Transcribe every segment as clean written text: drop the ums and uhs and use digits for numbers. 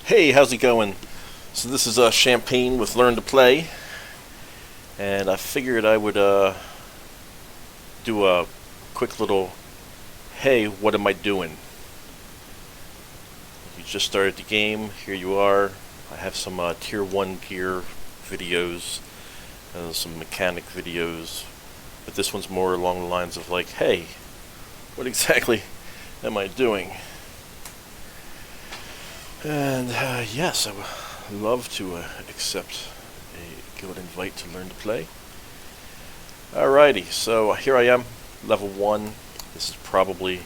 Hey, how's it going? So this is Champagne with Learn to Play, and I figured I would do a quick little, hey, what am I doing? You just started the game, here you are. I have some Tier 1 gear videos, some mechanic videos, but this one's more along the lines of like, hey, what exactly am I doing? And yes, I would love to accept a guild invite to Learn to Play. Alrighty, so here I am, level 1. This is probably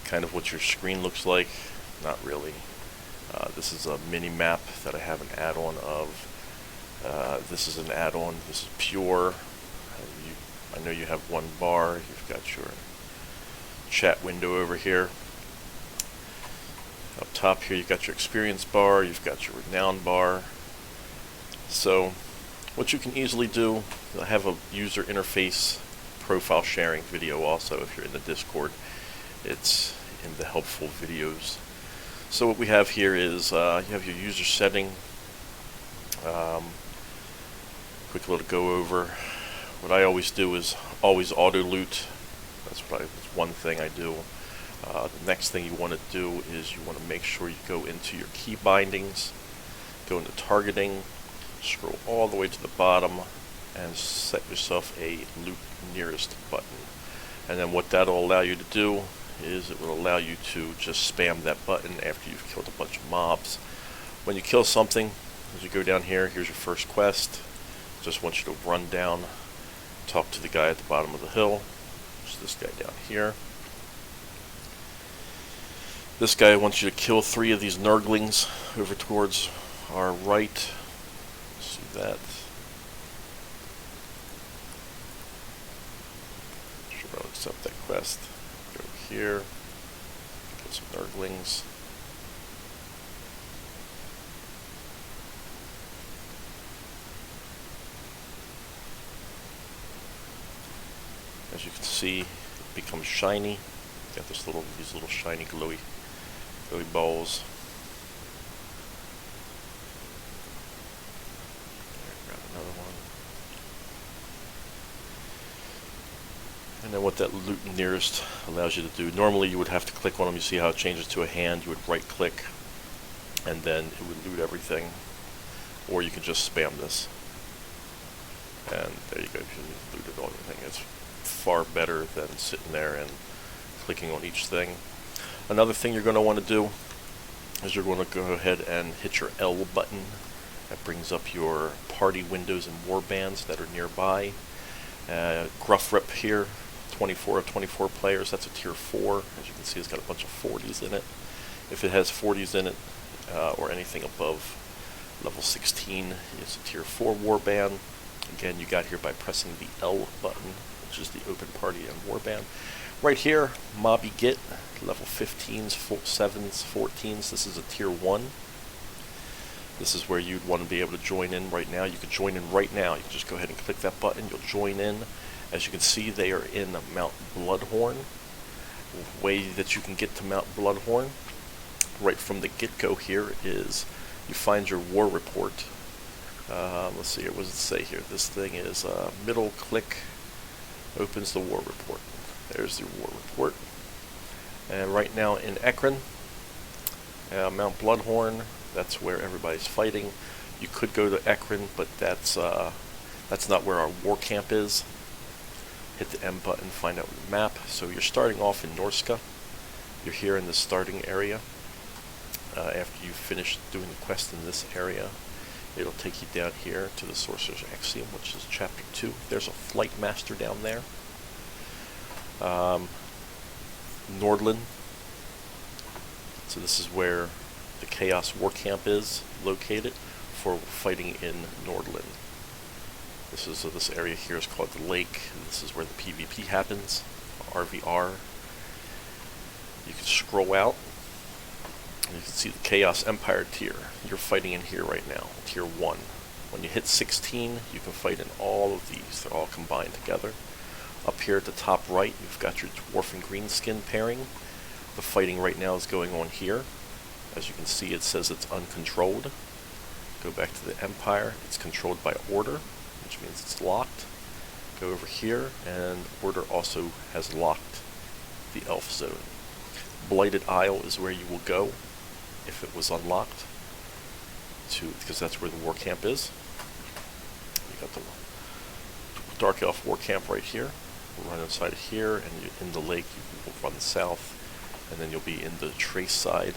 kind of what your screen looks like. Not really. This is a mini map that I have an add-on of. This is an add-on. This is pure. I know you have one bar. You've got your chat window over here. Up top here you've got your experience bar, you've got your renown bar. So what you can easily do, I have a user interface profile sharing video also if you're in the Discord. It's in the helpful videos. So what we have here is you have your user setting. Quick little go over. What I always do is always auto loot. That's one thing I do. The next thing you want to do is you want to make sure you go into your key bindings, go into targeting, scroll all the way to the bottom, and set yourself a loot nearest button. And then what that'll allow you to do is it will allow you to just spam that button after you've killed a bunch of mobs. When you kill something, as you go down here, here's your first quest. Just want you to run down, talk to the guy at the bottom of the hill. There's this guy down here. This guy wants you to kill 3 of these Nurglings over towards our right. See that? Sure, I'll accept that quest. Go here. Get some Nurglings. As you can see, it becomes shiny. Got these little shiny glowy balls. There, grab another one. And then what that loot nearest allows you to do. Normally you would have to click on them. You see how it changes to a hand. You would right click and then it would loot everything. Or you can just spam this. And there you go. You looted all everything. It's far better than sitting there and clicking on each thing. Another thing you're going to want to do is you're going to go ahead and hit your L button. That brings up your party windows and warbands that are nearby. Gruff Rip here, 24 of 24 players, that's a tier 4. As you can see, it's got a bunch of 40s in it. If it has 40s in it, or anything above level 16, it's a tier 4 warband. Again, you got here by pressing the L button, which is the open party and warband. Right here, Mobby Git, level 15s, 7s, 14s. This is a tier 1. This is where you'd want to be able to join in right now. You can join in right now. You can just go ahead and click that button. You'll join in. As you can see, they are in Mount Bloodhorn. The way that you can get to Mount Bloodhorn, right from the get-go here, is you find your war report. Let's see here. What does it say here? This thing is middle click opens the war report. There's the war report. And right now in Ekron, Mount Bloodhorn, that's where everybody's fighting. You could go to Ekron, but that's not where our war camp is. Hit the M button, find out the map. So you're starting off in Norska. You're here in the starting area. After you finish doing the quest in this area, it'll take you down here to the Sorcerer's Axiom, which is chapter 2. There's a flight master down there. Nordland. So this is where the Chaos War Camp is located for fighting in Nordland. This area here is called the Lake. And this is where the PvP happens. RVR. You can scroll out. And you can see the Chaos Empire tier. You're fighting in here right now, tier 1. When you hit 16, you can fight in all of these. They're all combined together. Up here at the top right, you've got your Dwarf and Greenskin pairing. The fighting right now is going on here. As you can see, it says it's uncontrolled. Go back to the Empire. It's controlled by order, which means it's locked. Go over here, and order also has locked the elf zone. Blighted Isle is where you will go if it was unlocked, because that's where the war camp is. You got the Dark Elf war camp right here. We'll run inside of here, and in the lake you will run south, and then you'll be in the Trace side.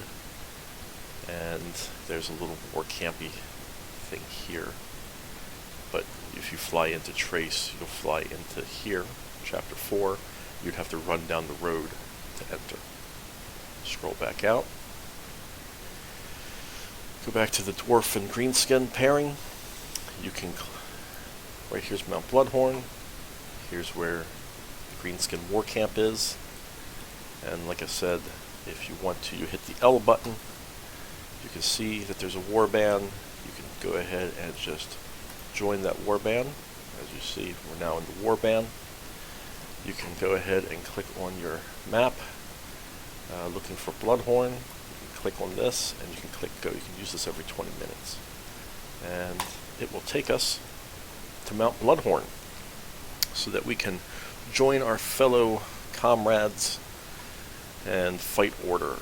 And there's a little war campy thing here. But if you fly into Trace, you'll fly into here, chapter 4. You'd have to run down the road to enter. Scroll back out. Go back to the dwarf and greenskin pairing. You can, right here's Mount Bloodhorn. Here's where the greenskin war camp is. And like I said, if you want to, you hit the L button. You can see that there's a warband. You can go ahead and just join that warband. As you see, we're now in the warband. You can go ahead and click on your map, looking for Bloodhorn. You can click on this, and you can click go. You can use this every 20 minutes. And it will take us to Mount Bloodhorn so that we can join our fellow comrades and fight order.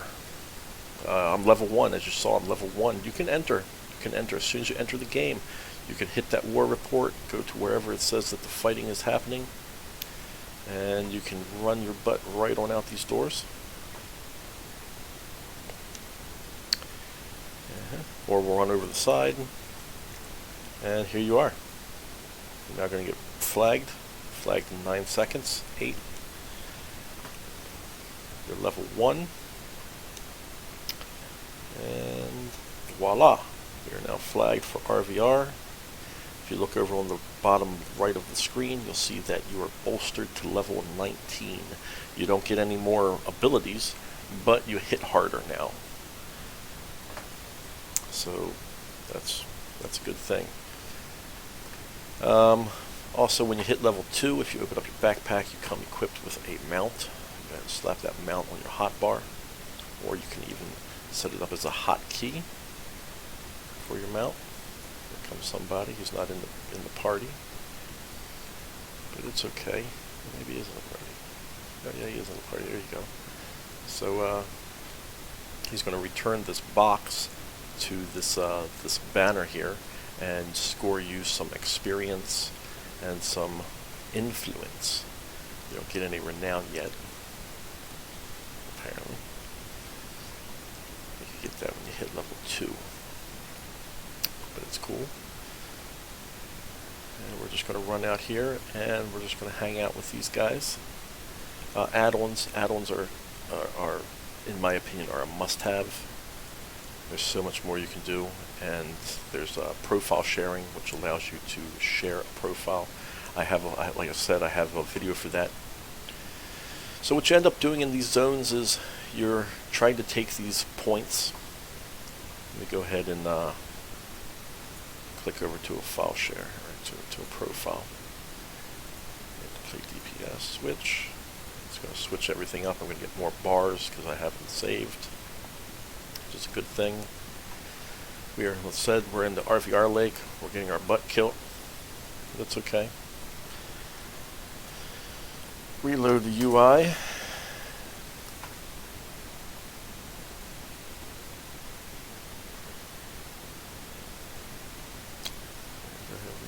I'm level 1, as you saw. I'm level 1. You can enter. You can enter as soon as you enter the game. You can hit that war report, go to wherever it says that the fighting is happening, and you can run your butt right on out these doors. Or we'll run over the side, and here you are. You're now going to get flagged in 9 seconds. 8. You're level 1. And voila, you're now flagged for RVR. If you look over on the bottom right of the screen, you'll see that you are bolstered to level 19. You don't get any more abilities, but you hit harder now. So that's a good thing. Also, when you hit level 2, if you open up your backpack, you come equipped with a mount. You can slap that mount on your hotbar, or you can even set it up as a hotkey for your mount. Here comes somebody who's not in the party, but it's okay. Maybe he is in the party. Oh yeah, he is in the party. There you go. So he's going to return this box to this this banner here and score you some experience and some influence. You don't get any renown yet, apparently. You can get that when you hit level 2. But it's cool. And we're just going to run out here, and we're just going to hang out with these guys. Add-ons are, in my opinion, are a must-have. There's so much more you can do, and there's profile sharing, which allows you to share a profile. Like I said, I have a video for that. So what you end up doing in these zones is you're trying to take these points. Let me go ahead and click over to a file share, or to a profile. Play DPS switch. It's going to switch everything up. I'm going to get more bars because I haven't saved, which is a good thing. Let's said we're in the RVR lake. We're getting our butt killed. That's okay. Reload the UI.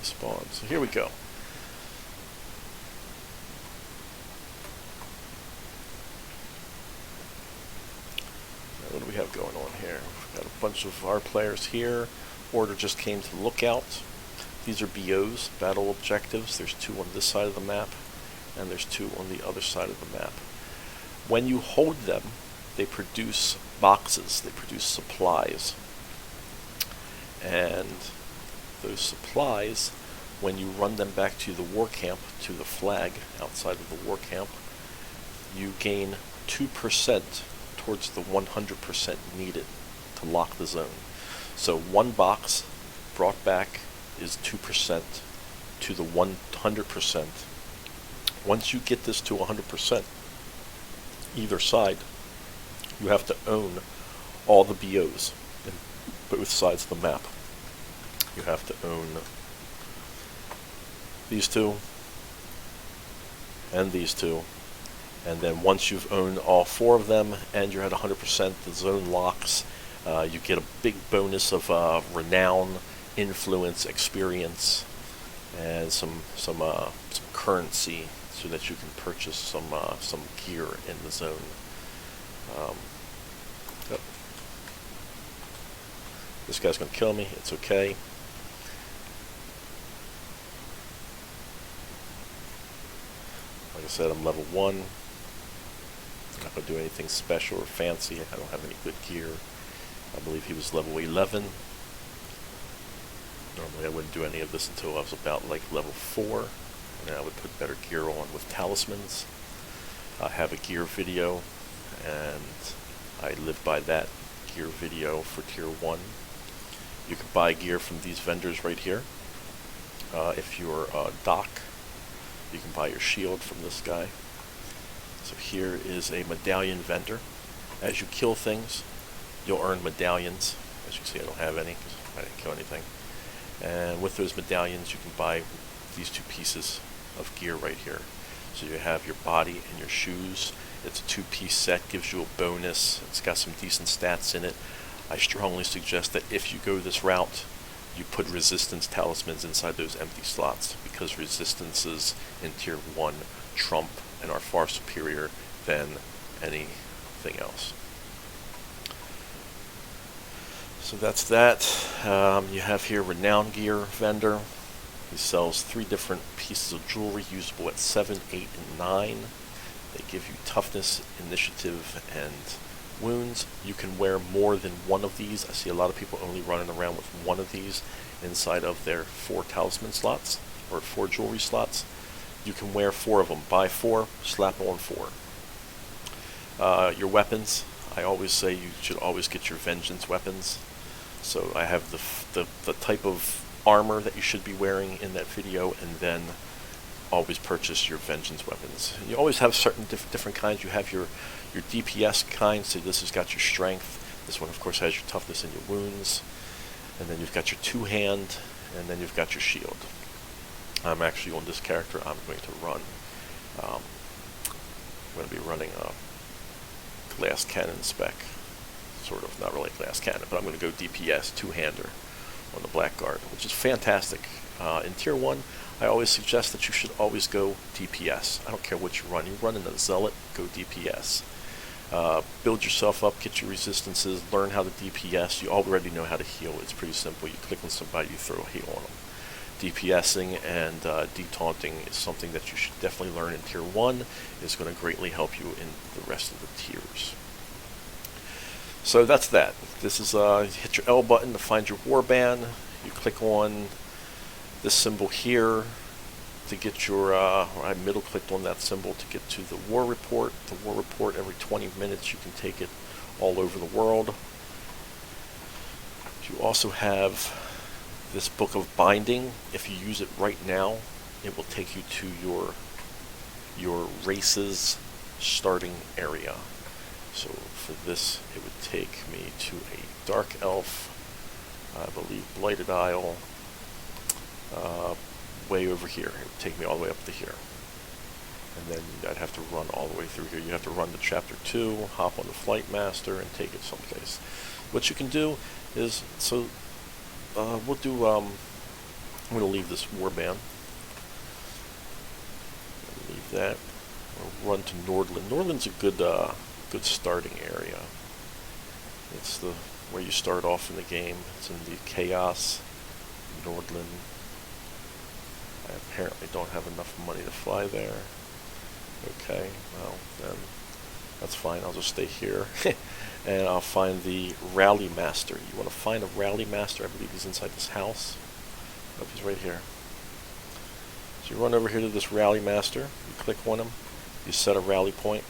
Respawn. So here we go. What do we have going on here? We've got a bunch of our players here. Order just came to Lookout. These are BOs, battle objectives. There's 2 on this side of the map, and there's 2 on the other side of the map. When you hold them, they produce boxes, they produce supplies. And those supplies, when you run them back to the war camp, to the flag outside of the war camp, you gain 2% towards the 100% needed to lock the zone. So 1 box brought back is 2% to the 100%. Once you get this to 100%, either side, you have to own all the BOs in both sides of the map. You have to own these two and these two, and then once you've owned all 4 of them and you're at 100%, the zone locks. You get a big bonus of renown, influence, experience, and some currency, so that you can purchase some gear in the zone. Yep. This guy's gonna kill me. It's okay. Like I said, I'm level 1. I'm not going to do anything special or fancy. I don't have any good gear. I believe he was level 11. Normally I wouldn't do any of this until I was about like level 4. And then I would put better gear on with talismans. I have a gear video, and I live by that gear video for tier 1. You can buy gear from these vendors right here. If you're Doc, you can buy your shield from this guy. So here is a medallion vendor. As you kill things, you'll earn medallions. As you can see, I don't have any because I didn't kill anything. And with those medallions, you can buy these 2 pieces of gear right here. So you have your body and your shoes. It's a 2-piece set, gives you a bonus. It's got some decent stats in it. I strongly suggest that if you go this route, you put resistance talismans inside those empty slots, because resistances in tier 1 trump and are far superior than anything else. So that's that. You have here Renown Gear vendor. He sells 3 different pieces of jewelry usable at 7, 8, and 9. They give you toughness, initiative, and wounds. You can wear more than one of these. I see a lot of people only running around with one of these inside of their 4 talisman slots, or 4 jewelry slots. You can wear 4 of them. Buy 4, slap on 4. Your weapons, I always say you should always get your vengeance weapons. So I have the type of armor that you should be wearing in that video, and then always purchase your vengeance weapons. You always have certain different kinds. You have your DPS kind, so this has got your strength. This one, of course, has your toughness and your wounds. And then you've got your 2-hand, and then you've got your shield. I'm actually on this character. I'm going to run. I'm going to be running a glass cannon spec, sort of, not really a glass cannon, but I'm going to go DPS 2-hander on the Blackguard, which is fantastic. In tier 1, I always suggest that you should always go DPS. I don't care what you run. You run in a Zealot, go DPS. Build yourself up, get your resistances, learn how to DPS. You already know how to heal. It's pretty simple. You click on somebody, you throw a heal on them. DPSing and detaunting is something that you should definitely learn in tier 1. It's going to greatly help you in the rest of the tiers. So that's that. This is hit your L button to find your warband. You click on this symbol here to get your, I middle clicked on that symbol to get to the war report. The war report, every 20 minutes you can take it all over the world. You also have this book of binding. If you use it right now, it will take you to your race's starting area. So for this, it would take me to a dark elf, I believe Blighted Isle, way over here. It would take me all the way up to here. And then I'd have to run all the way through here. You have to run to chapter 2, hop on the Flight Master, and take it someplace. What you can do is, so we'll do, I'm going to leave this warband. Leave that. We'll run to Nordland. Nordland's a good starting area. It's the where you start off in the game. It's in the Chaos, Nordland. I apparently don't have enough money to fly there. Okay, well then that's fine. I'll just stay here. And I'll find the Rally Master. You want to find a Rally Master? I believe he's inside this house. Oh, he's right here. So you run over here to this Rally Master. You click on him. You set a rally point.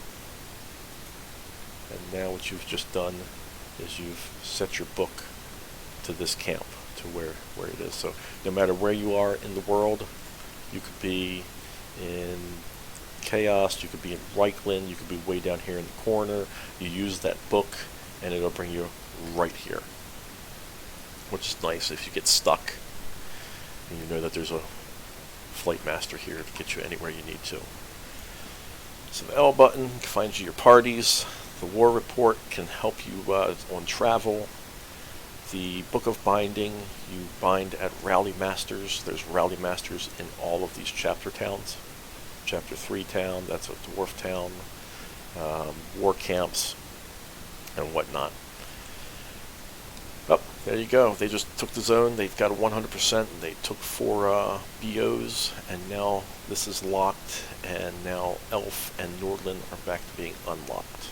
And now what you've just done is you've set your book to this camp, to where it is. So no matter where you are in the world, you could be in Chaos, you could be in Reikland, you could be way down here in the corner. You use that book and it'll bring you right here, which is nice if you get stuck and you know that there's a Flight Master here to get you anywhere you need to. So the L button finds you your parties. The War Report can help you on travel. The Book of Binding, you bind at Rally Masters. There's Rally Masters in all of these chapter towns. Chapter 3 town, that's a dwarf town, war camps, and whatnot. Oh, there you go. They just took the zone. They've got a 100%. And they took 4 BOs, and now this is locked, and now Elf and Nordland are back to being unlocked.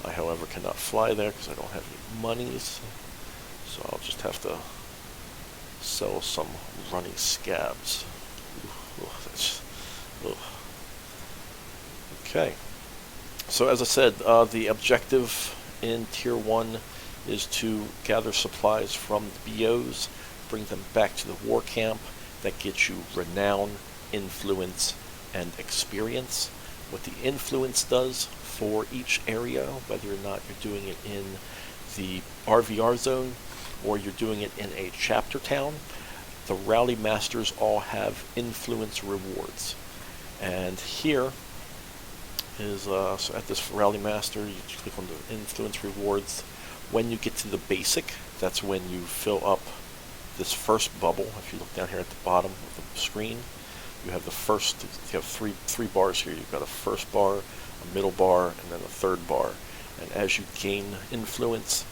I, however, cannot fly there because I don't have any monies, so I'll just have to sell some running scabs. Okay. So as I said, the objective in Tier 1 is to gather supplies from the BOs, bring them back to the war camp. That gets you renown, influence, and experience. What the influence does for each area, whether or not you're doing it in the RVR zone or you're doing it in a chapter town, the Rally Masters all have influence rewards. And here is, so at this Rally Master, you click on the influence rewards. When you get to the basic, that's when you fill up this first bubble. If you look down here at the bottom of the screen, you have the first, you have three bars here. You've got a first bar, a middle bar, and then a third bar. And as you gain influence,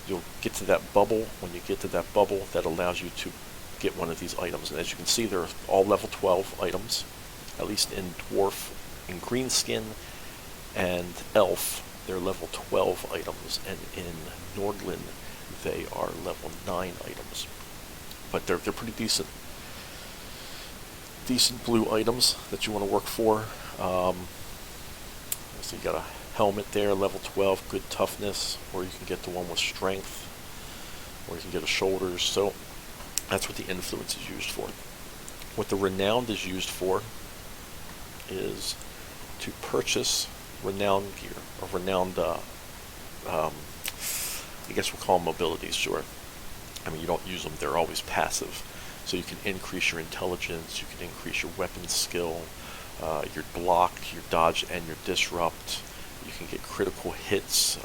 you'll get to that bubble. When you get to that bubble, that allows you to get one of these items. And as you can see, they're all level 12 items, at least in Dwarf, in Greenskin, and Elf, they're level 12 items, and in Nordland, they are level 9 items. But they're pretty decent blue items that you want to work for. So you got a helmet there, level 12, good toughness, or you can get the one with strength, or you can get a shoulders. So that's what the influence is used for. What the renowned is used for is to purchase renowned gear, or renowned, I guess we'll call them mobilities, sure. I mean, you don't use them, they're always passive. So you can increase your intelligence, you can increase your weapon skill, your block, your dodge, and your disrupt. You can get critical hits,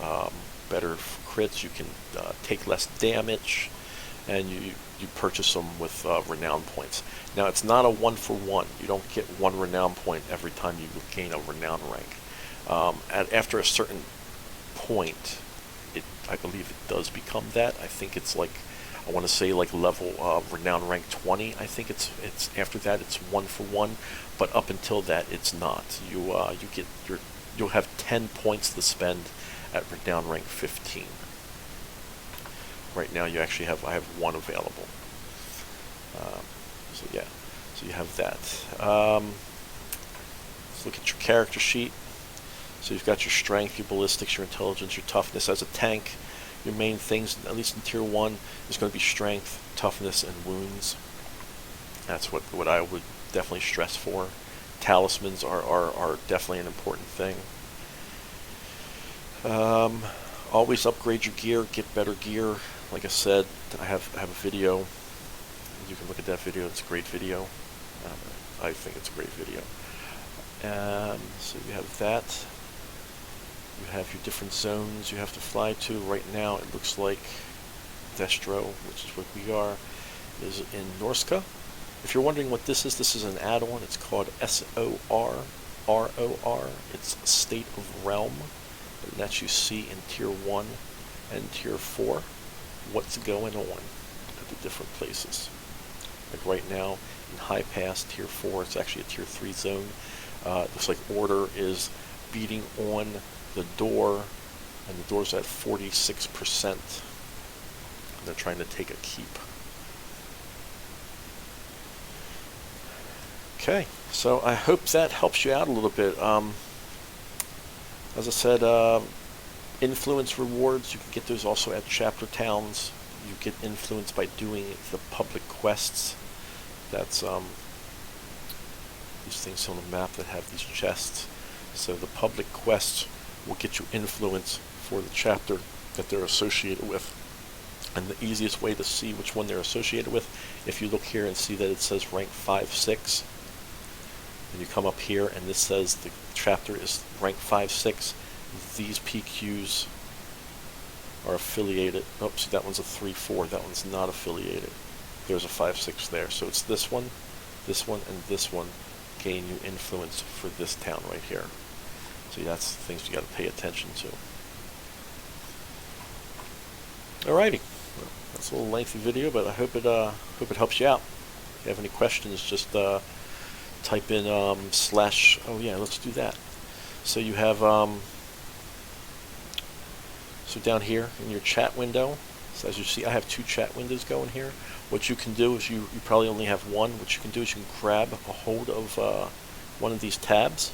better crits, you can take less damage, and you purchase them with renown points. Now, it's not a 1-for-1. You don't get 1 renown point every time you gain a renown rank. After a certain point, I believe it does become that. I think it's like, I want to say like level renown rank 20. I think it's after that it's 1-for-1, but up until that it's not. You'll have 10 points to spend at renown rank 15. Right now I have 1 available. So yeah, so you have that. Let's look at your character sheet. So you've got your strength, your ballistics, your intelligence, your toughness. As a tank, your main things, at least in Tier 1, is going to be strength, toughness, and wounds. That's what I would definitely stress for. Talismans are definitely an important thing. Always upgrade your gear, get better gear. Like I said, I have a video. You can look at that video. It's a great video. I think it's a great video. So you have that. You have your different zones you have to fly to. Right now, it looks like Destro, which is what we are, is in Norska. If you're wondering what this is an add-on. It's called SOR, ROR. It's State of Realm. It lets you see in Tier 1 and Tier 4 what's going on at the different places. Like right now, in High Pass, Tier 4, it's actually a Tier 3 zone. Looks like Order is beating on the door, and the door's at 46%. And they're trying to take a keep. Okay, so I hope that helps you out a little bit. As I said, influence rewards, you can get those also at chapter towns. You get influence by doing the public quests. That's these things on the map that have these chests. So the public quests will get you influence for the chapter that they're associated with. And the easiest way to see which one they're associated with, if you look here and see that it says rank 5, 6, and you come up here and this says the chapter is rank 5, 6, these PQs are affiliated. Oh, see, that one's a 3, 4. That one's not affiliated. There's a 5, 6 there. So it's this one, and this one gain you influence for this town right here. So that's the things you got to pay attention to. Alrighty, well, that's a little lengthy video, but I hope it helps you out. If you have any questions, just type in slash. Oh yeah, let's do that. So you have so down here in your chat window. So as you see, I have 2 chat windows going here. What you can do is you probably only have one. What you can do is you can grab a hold of one of these tabs.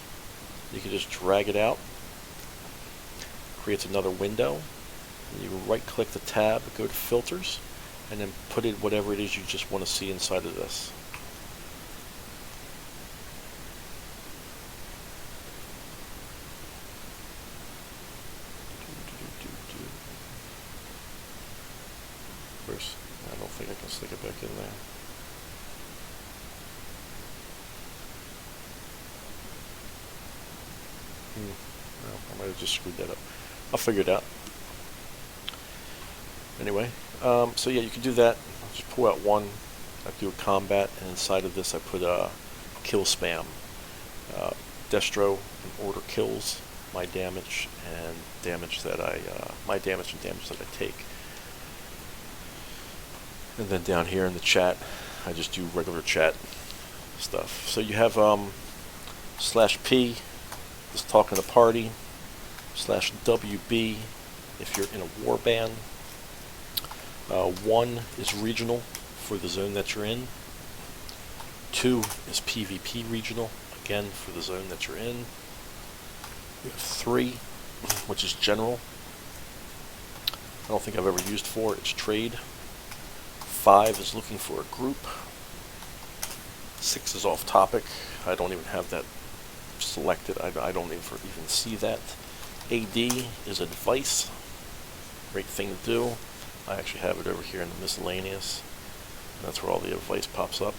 You can just drag it out. Creates another window. And you right click the tab, go to filters, and then put in whatever it is you just want to see inside of this. First, I don't think I can stick it back in there. Well, I might have just screwed that up. I'll figure it out. Anyway, so yeah, you can do that. Just pull out one. I do a combat, and inside of this I put a kill spam. Destro and order kills my damage and damage that my damage and damage that I take. And then down here in the chat, I just do regular chat stuff. So you have /P is talking to party, /WB if you're in a war band. 1 is regional for the zone that you're in. 2 is PvP regional, again for the zone that you're in. We have 3, which is general. I don't think I've ever used 4, it's trade. 5 is looking for a group. 6 is off topic. I don't even have that selected. I don't even see that. AD is advice. Great thing to do. I actually have it over here in the miscellaneous. And that's where all the advice pops up.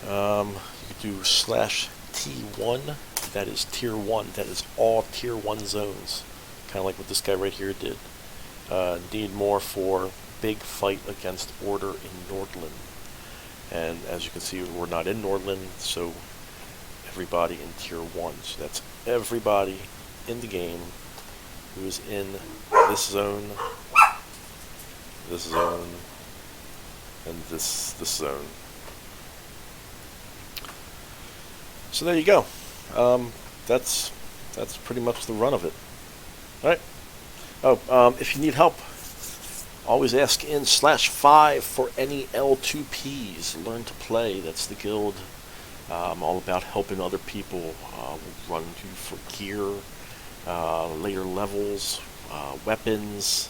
You could do /T1. That is tier 1. That is all tier 1 zones. Kind of like what this guy right here did. Need more for big fight against Order in Nordland. And as you can see, we're not in Nordland, so everybody in tier 1. So that's everybody in the game who is in this zone, and this zone. So there you go. That's pretty much the run of it. All right. Oh, if you need help, always ask in /5 for any L2Ps. Learn to play. That's the guild. I'm all about helping other people run for gear, later levels, weapons,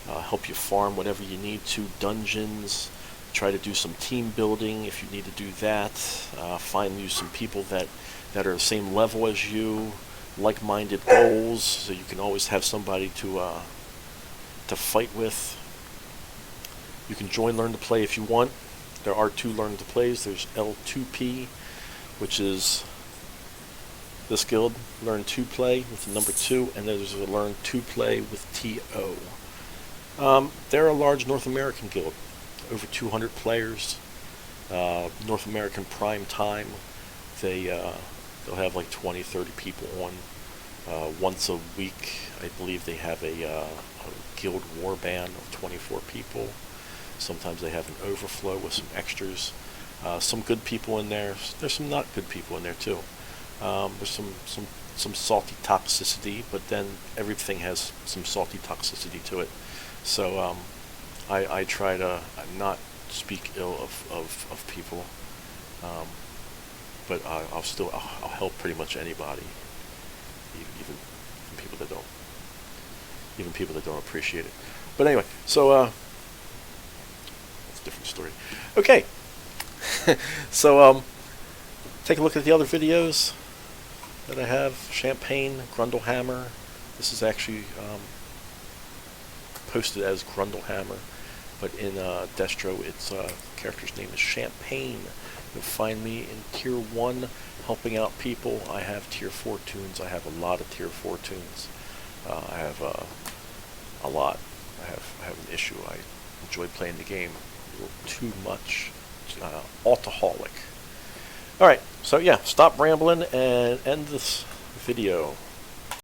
help you farm whatever you need to, dungeons, try to do some team building if you need to do that, find you some people that are the same level as you, like-minded goals, so you can always have somebody to fight with. You can join Learn to Play if you want. There are 2 Learn to Plays. There's L2P, which is this guild, Learn to Play with the number 2, and then there's a Learn to Play with TO. They're a large North American guild, over 200 players, North American prime time. They'll have like 20, 30 people on. Once a week, I believe they have a guild war band of 24 people. Sometimes they have an overflow with some extras. Some good people in there. There's some not good people in there too. There's some salty toxicity, but then everything has some salty toxicity to it. So I try to not speak ill of people, but I'll help pretty much anybody, even people that don't appreciate it. But anyway, so that's a different story. Okay, so take a look at the other videos that I have: Champagne, Grundlehammer, This is actually posted as Grundlehammer, but in Destro, its character's name is Champagne. You'll find me in Tier 1 helping out people. I have Tier 4 tunes. I have a lot of Tier 4 tunes. I have a lot. I have an issue. I enjoy playing the game a little too much. Altaholic. Alright, so yeah, stop rambling and end this video.